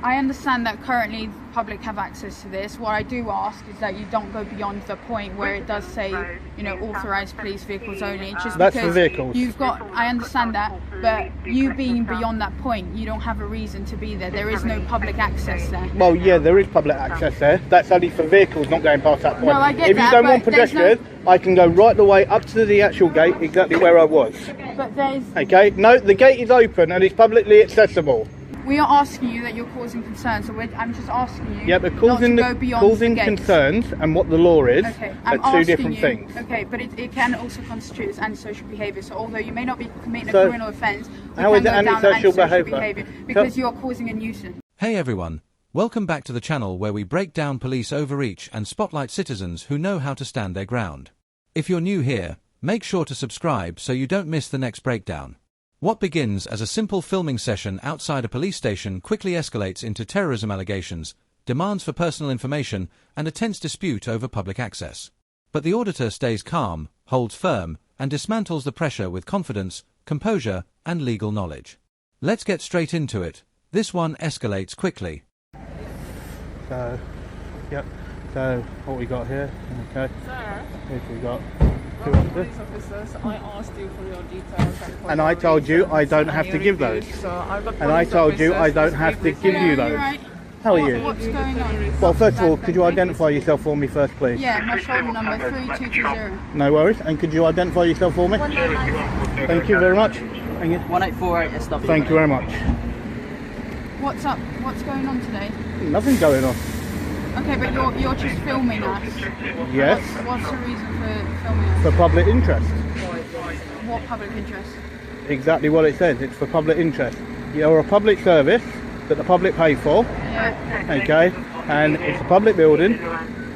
I understand that currently the public have access to this. What I do ask is that you don't go beyond the point where it does say, you know, authorised police vehicles only. Just That's because for vehicles. you've got, I understand that, but you being beyond that point, you don't have a reason to be there. There is no public access there. Well, yeah, there is public access there. That's only for vehicles not going past that point. No, I get if that, you don't but want pedestrians, I can go right the way up to the actual gate, exactly where I was. But there's... Okay, no, the gate is open and it's publicly accessible. We are asking you that you're causing concerns, so I'm just asking you. Yeah, but causing concerns and what the law is are two different things. Okay, but it can also constitute as antisocial behaviour. So although you may not be committing a criminal offence, how is it antisocial behaviour? Because you're causing a nuisance. Hey everyone, welcome back to the channel where we break down police overreach and spotlight citizens who know how to stand their ground. If you're new here, make sure to subscribe so you don't miss the next breakdown. What begins as a simple filming session outside a police station quickly escalates into terrorism allegations, demands for personal information, and a tense dispute over public access. But the auditor stays calm, holds firm, and dismantles the pressure with confidence, composure, and legal knowledge. Let's get straight into it. This one escalates quickly. So, yep. So, what we got here? Okay. Sir, Here we got. police officers, I asked you for your details. And I told you I don't have to give those. And I told you I don't have to give you those. Right. How are you? What's going on? Well, first of all, could you identify yourself for me first, please? Yeah, my shoulder number 3220. No worries. And could you identify yourself for me? Thank you very much. Thank you. 1848 SW. Thank you very much. What's up? What's going on today? Nothing going on. Okay, but you're just filming us. Yes. What's the reason for filming us? For public interest. What public interest? Exactly what it says. It's for public interest. You're a public service that the public pay for. Yeah. Okay. And it's a public building,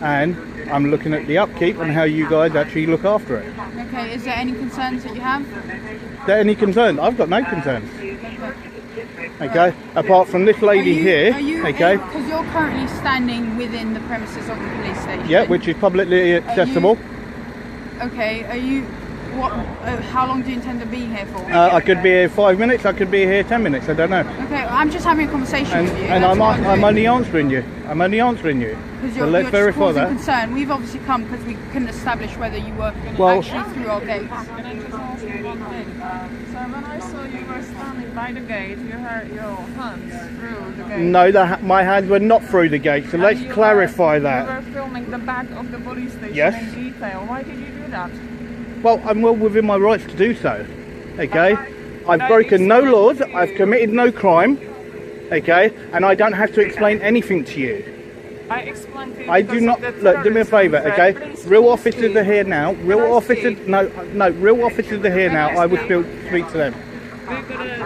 and I'm looking at the upkeep and how you guys actually look after it. Okay. Is there any concerns that you have? Is there any concerns? I've got no concerns. Okay, apart from this lady here, okay? Because you're currently standing within the premises of the police station. Yeah, which is publicly accessible. Okay, are you... What? How long do you intend to be here for? I could be here 5 minutes, I could be here 10 minutes, I don't know. Okay, I'm just having a conversation with you. And I'm only answering you. I'm only answering you. So let's verify that. Concern. We've obviously come because we couldn't establish whether you were actually through our gates. Can I just ask you one thing? So when I saw you were standing by the gate, you had your hands through the gate. No, my hands were not through the gate, so let's clarify that. You were filming the back of the police station in detail. Why did you do that? Well, I'm well within my rights to do so. Okay? I've broken no laws, I've committed no crime. Okay? And I don't have to explain anything to you. I explained to you. I do not. Look, do me a favour, okay? Real officers are here now. Real officers, no, real officers are here now. I would still speak to them.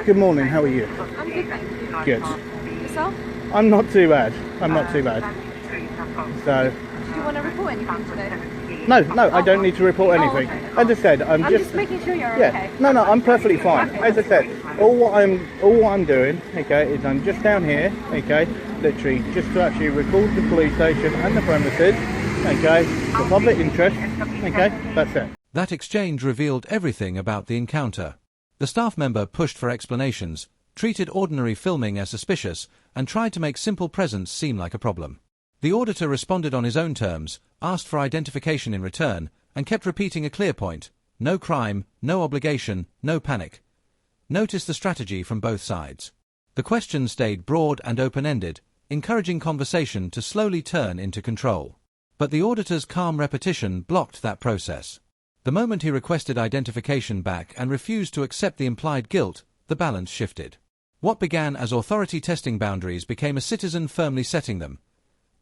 Good morning. How are you? I'm good, thank you. Good. Yourself? I'm not too bad. I'm not too bad. So. Do you want to report anything today? No, I don't need to report anything. Okay. As I said, I'm just making sure you're okay. No, I'm perfectly fine. As I said, all what I'm doing, okay, is I'm just down here, okay, literally just to actually record the police station and the premises, okay, for public interest, okay, that's it. That exchange revealed everything about the encounter. The staff member pushed for explanations, treated ordinary filming as suspicious, and tried to make simple presence seem like a problem. The auditor responded on his own terms, asked for identification in return, and kept repeating a clear point: no crime, no obligation, no panic. Notice the strategy from both sides. The questions stayed broad and open-ended, encouraging conversation to slowly turn into control. But the auditor's calm repetition blocked that process. The moment he requested identification back and refused to accept the implied guilt, the balance shifted. What began as authority testing boundaries became a citizen firmly setting them.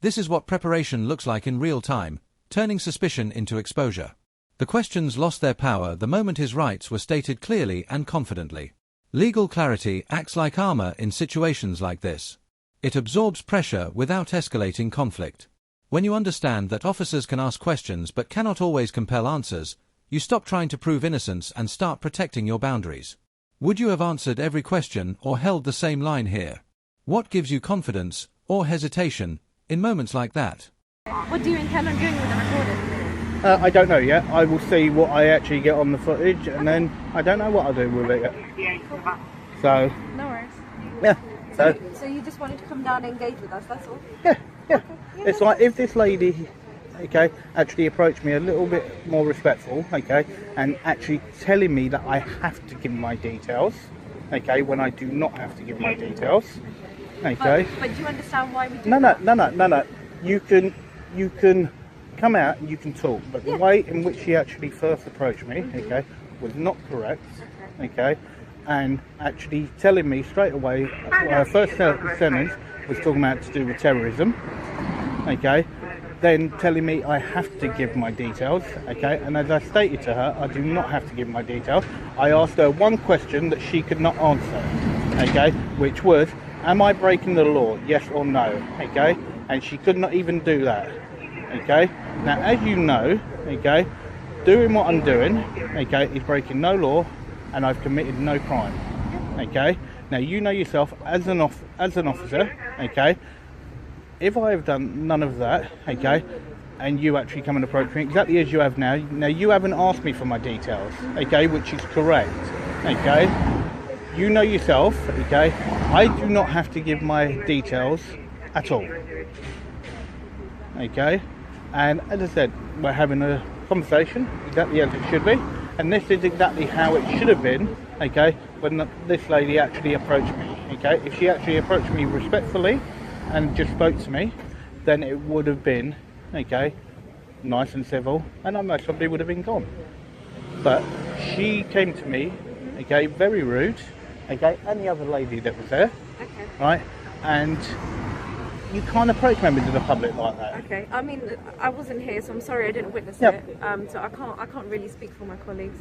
This is what preparation looks like in real time, turning suspicion into exposure. The questions lost their power the moment his rights were stated clearly and confidently. Legal clarity acts like armor in situations like this. It absorbs pressure without escalating conflict. When you understand that officers can ask questions but cannot always compel answers, you stop trying to prove innocence and start protecting your boundaries. Would you have answered every question or held the same line here? What gives you confidence, or hesitation, in moments like that? What do you intend on doing with the recording? I don't know yet. I will see what I actually get on the footage, and then I don't know what I'll do with it yet. So. No worries. Yeah. So So you just wanted to come down and engage with us, that's all? yeah. Yeah, It's like if this lady, okay, actually approached me a little bit more respectful, okay, and actually telling me that I have to give my details, okay, when I do not have to give my details, okay. But do you understand why we do No. that? You can come out and you can talk, but the way in which she actually first approached me, okay, was not correct, okay, and actually telling me straight away, her first sentence was talking about to do with terrorism, okay, then telling me I have to give my details, okay, and as I stated to her, I do not have to give my details. I asked her one question that she could not answer, okay, which was, am I breaking the law, yes or no, okay, and she could not even do that, okay. Now, as you know, okay, doing what I'm doing, okay, is breaking no law, and I've committed no crime, okay. Now, you know yourself as an officer, okay, if I have done none of that, okay, and you actually come and approach me exactly as you have now, you haven't asked me for my details, okay, which is correct, okay. You know yourself, okay, I do not have to give my details at all, okay, and as I said, we're having a conversation exactly as it should be, and this is exactly how it should have been, okay, when this lady actually approached me, okay. If she actually approached me respectfully and just spoke to me, then it would have been, okay, nice and civil, and I most probably would have been gone. But she came to me, okay, very rude, okay, and the other lady that was there, Okay. right, and you can't approach members of the public like that. Okay. I mean, I wasn't here, so I'm sorry I didn't witness Yep. it. So I can't really speak for my colleagues.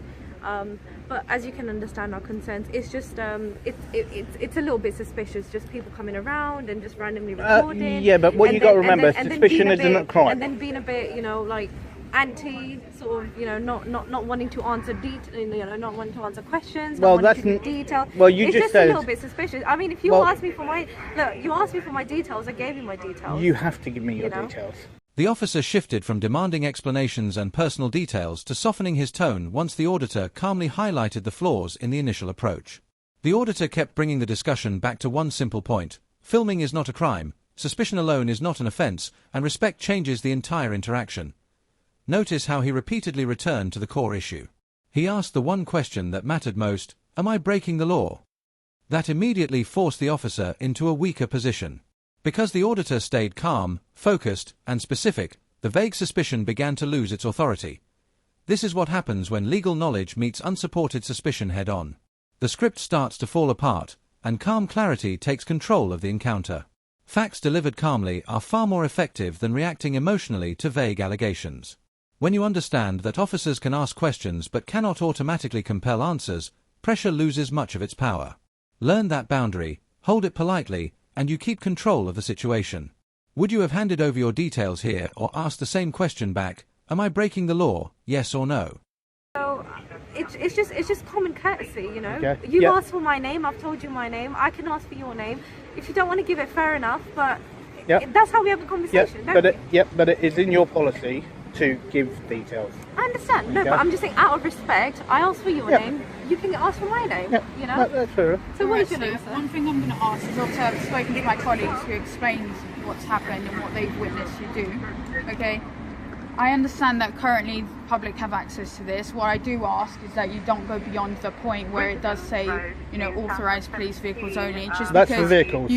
But as you can understand our concerns, it's just it's a little bit suspicious. Just people coming around and just randomly recording. Yeah, but what and you got to then- and remember, then- and then suspicion being a isn't a bit- crime. And then being a bit, like anti, sort of, not wanting to answer not wanting to answer questions. Well, not wanting that's to be detailed. well, you it's just just said- a little bit suspicious. I mean, if you Well- asked me for my details, I gave you my details. You have to give me your You know? details. The officer shifted from demanding explanations and personal details to softening his tone once the auditor calmly highlighted the flaws in the initial approach. The auditor kept bringing the discussion back to one simple point: filming is not a crime, suspicion alone is not an offence, and respect changes the entire interaction. Notice how he repeatedly returned to the core issue. He asked the one question that mattered most: am I breaking the law? That immediately forced the officer into a weaker position. Because the auditor stayed calm, focused, and specific, the vague suspicion began to lose its authority. This is what happens when legal knowledge meets unsupported suspicion head-on. The script starts to fall apart, and calm clarity takes control of the encounter. Facts delivered calmly are far more effective than reacting emotionally to vague allegations. When you understand that officers can ask questions but cannot automatically compel answers, pressure loses much of its power. Learn that boundary, hold it politely, and you keep control of the situation. Would you have handed over your details here or asked the same question back: am I breaking the law, yes or no? So it's just common courtesy, Okay. You Yep. asked for my name, I've told you my name. I can ask for your name. If you don't want to give it, fair enough. But Yep. that's how we have a Yep, conversation. don't but we? but it is in your policy to give details. I understand. No, Okay. but I'm just saying, out of respect, I asked for your Yep. name. You can ask for my name. Yep. That's fair. So what is your So name, sir? one thing I'm going to ask is, obviously I've spoken to my colleagues who explains what's happened and what they've witnessed you do, okay? I understand that currently the public have access to this. What I do ask is that you don't go beyond the point where it does say, authorised police vehicles only. Just That's because for vehicles.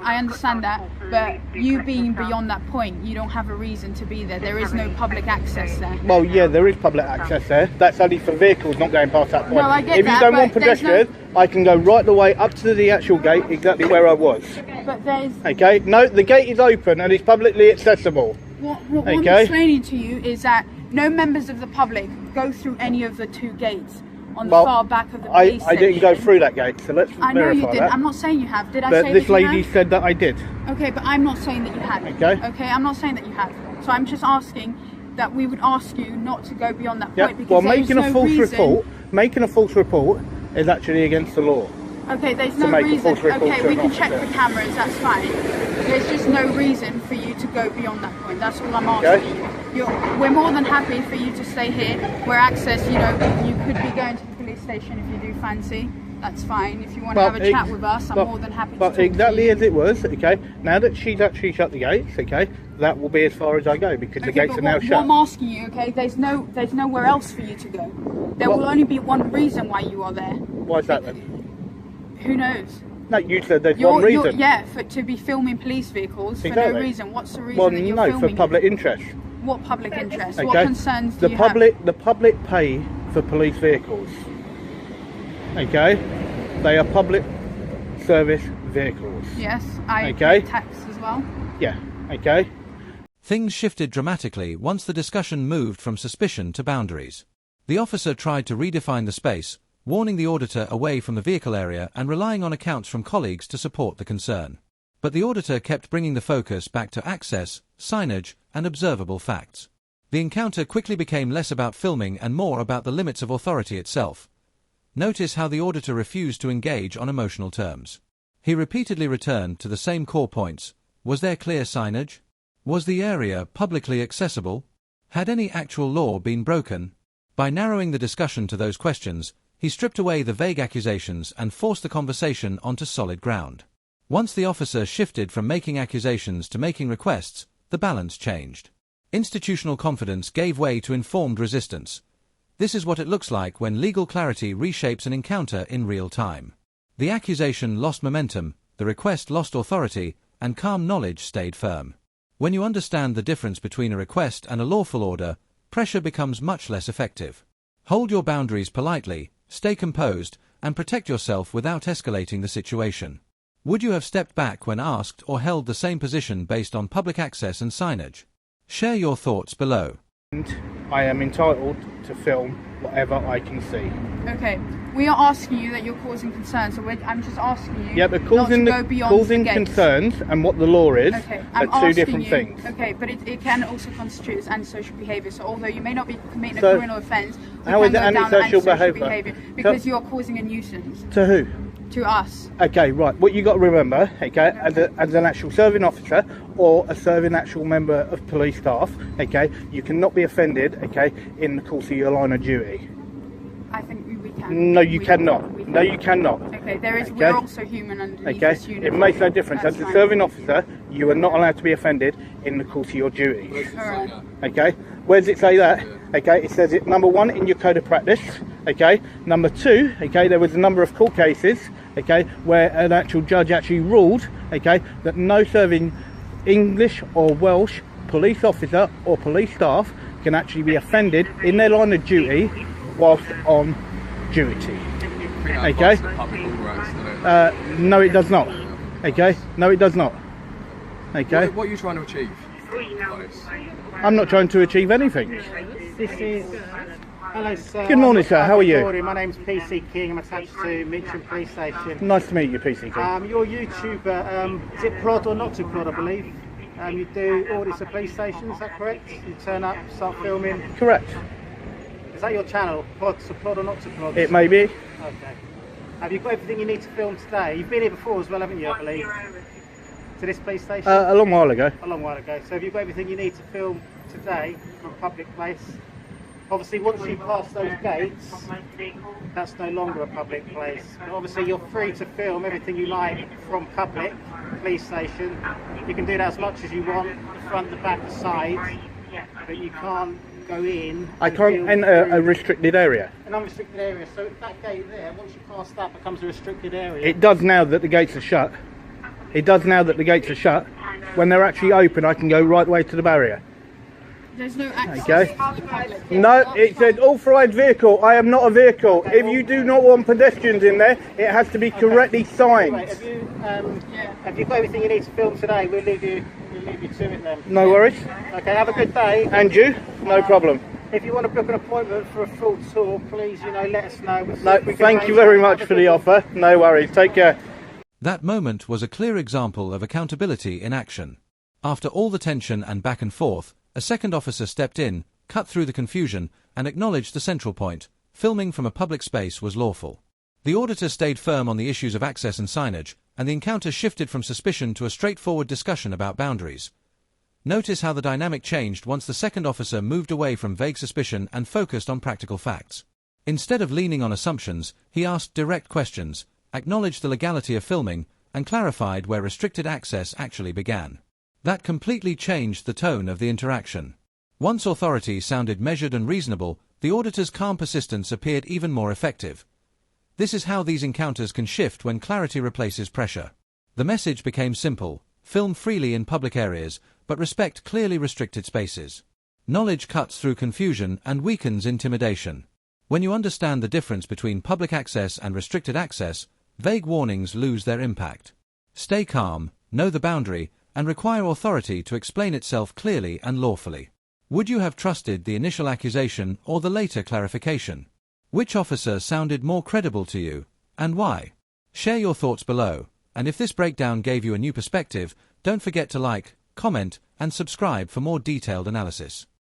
I understand that, but you being beyond that point, you don't have a reason to be there. There is no public access there. Well, yeah, there is public access there. That's only for vehicles not going past that point. No, I get if that, you don't but want there's no- pedestrians, I can go right the way up to the actual gate, exactly where I was. But there's Okay? No, the gate is open and it's publicly accessible. what I'm Okay. explaining to you is that no members of the public go through any of the two gates on the Well, far back of the I police didn't go station. through that gate, so let's I know verify you didn't. that. I'm not saying you have. Did I But say this that you lady have? said that I did. Okay, but I'm not saying that you have. Okay. Okay, I'm not saying that you have. So I'm just asking that we would ask you not to go beyond that Yeah. point because Well, there is making a no false reason. making a false report is actually against the law. Okay, there's to no make a reason. false report Okay, to we an can check officer. the cameras. That's fine. There's just no reason for you to go beyond that point. That's all I'm asking. Okay. We're more than happy for you to stay here. Where access, you could be going to the police station if you do fancy. that's fine. If you want to have a chat with us, I'm more than happy to talk But exactly to you. as it was, okay, now that she's actually shut the gates, okay, that will be as far as I go, because the gates are now shut. What I'm asking you, okay, there's nowhere else for you to go. There will only be one reason why you are there. Why is that then? Who knows? No, you said there's one reason. Yeah, to be filming police vehicles for no reason. What's the reason that you're filming? No, for public interest. What public interest? Okay. What concerns do you have? The public pay for police vehicles. Okay, they are public service vehicles. Yes, I pay tax as well. Yeah. Okay. Things shifted dramatically once the discussion moved from suspicion to boundaries. The officer tried to redefine the space, warning the auditor away from the vehicle area and relying on accounts from colleagues to support the concern. But the auditor kept bringing the focus back to access, signage, and observable facts. The encounter quickly became less about filming and more about the limits of authority itself. Notice how the auditor refused to engage on emotional terms. He repeatedly returned to the same core points. Was there clear signage? Was the area publicly accessible? Had any actual law been broken? By narrowing the discussion to those questions, he stripped away the vague accusations and forced the conversation onto solid ground. Once the officer shifted from making accusations to making requests, the balance changed. Institutional confidence gave way to informed resistance. This is what it looks like when legal clarity reshapes an encounter in real time. The accusation lost momentum, the request lost authority, and calm knowledge stayed firm. When you understand the difference between a request and a lawful order, pressure becomes much less effective. Hold your boundaries politely, stay composed, and protect yourself without escalating the situation. Would you have stepped back when asked or held the same position based on public access and signage? Share your thoughts below. I am entitled to film whatever I can see. Okay, we are asking you that you're causing concerns, so I'm just asking you. Yeah, but not to go beyond causing the gates. concerns and what the law is I'm are two different things. Okay, but it can also constitute as antisocial behaviour. So although you may not be committing a criminal offence, how is it antisocial behaviour? Because you're causing a nuisance. To who? To us. Okay, right. What you got to remember, okay, as an actual serving officer or a serving actual member of police staff, okay, you cannot be offended, okay, in the course of your line of duty. I think we can. No, you cannot. No, you cannot. Okay, there is. We're also human underneath this uniform. It makes no difference. As a serving officer, you are not allowed to be offended in the course of your duties. Alright. Okay. Where does it say that? Okay, it says it number 1 in your code of practice. Okay. Number 2. Okay, there was a number of court cases. Okay, where an actual judge actually ruled. Okay, that no serving English or Welsh police officer or police staff can actually be offended in their line of duty whilst on duty. Okay. No, it does not. Okay. No, it does not. Okay. What are you trying to achieve? I'm not trying to achieve anything. This is. Hello, sir. Good morning, sir. How are you? My name's PC King. I'm attached to Mitcham Police Station. Nice to meet you, PC King. Your YouTuber, is it prod or not to prod, I believe? You do audits of police stations, is that correct? You turn up, start filming. Correct. Is that your channel? Prod to prod or not to prod? It may be. Okay. Have you got everything you need to film today? You've been here before as well, haven't you, I believe? To this police station? A long while ago. A long while ago. So have you got everything you need to film today from a public place? Obviously, once you pass those gates, that's no longer a public place. But obviously, you're free to film everything you like from public police station. You can do that as much as you want, the front, the back, the sides, but you can't go in. I can't enter a restricted area. An unrestricted area. So that gate there, once you pass that, becomes a restricted area. It does now that the gates are shut. It does now that the gates are shut. When they're actually open, I can go right the way to the barrier. There's no access Okay. to the public. No, it says authorised vehicle. I am not a vehicle. If you do not want pedestrians in there, it has to be correctly signed. Right, have you got everything you need to film today? We'll leave you to it then. No worries. Okay, have a good day. And you? No problem. If you want to book an appointment for a full tour, please, let us know. No, thank you very much for the offer. No worries. Take care. That moment was a clear example of accountability in action. After all the tension and back and forth, a second officer stepped in, cut through the confusion, and acknowledged the central point: filming from a public space was lawful. The auditor stayed firm on the issues of access and signage, and the encounter shifted from suspicion to a straightforward discussion about boundaries. Notice how the dynamic changed once the second officer moved away from vague suspicion and focused on practical facts. Instead of leaning on assumptions, he asked direct questions, acknowledged the legality of filming, and clarified where restricted access actually began. That completely changed the tone of the interaction. Once authority sounded measured and reasonable, the auditor's calm persistence appeared even more effective. This is how these encounters can shift when clarity replaces pressure. The message became simple: film freely in public areas, but respect clearly restricted spaces. Knowledge cuts through confusion and weakens intimidation. When you understand the difference between public access and restricted access, vague warnings lose their impact. Stay calm, know the boundary, and require authority to explain itself clearly and lawfully. Would you have trusted the initial accusation or the later clarification? Which officer sounded more credible to you, and why? Share your thoughts below, and if this breakdown gave you a new perspective, don't forget to like, comment, and subscribe for more detailed analysis.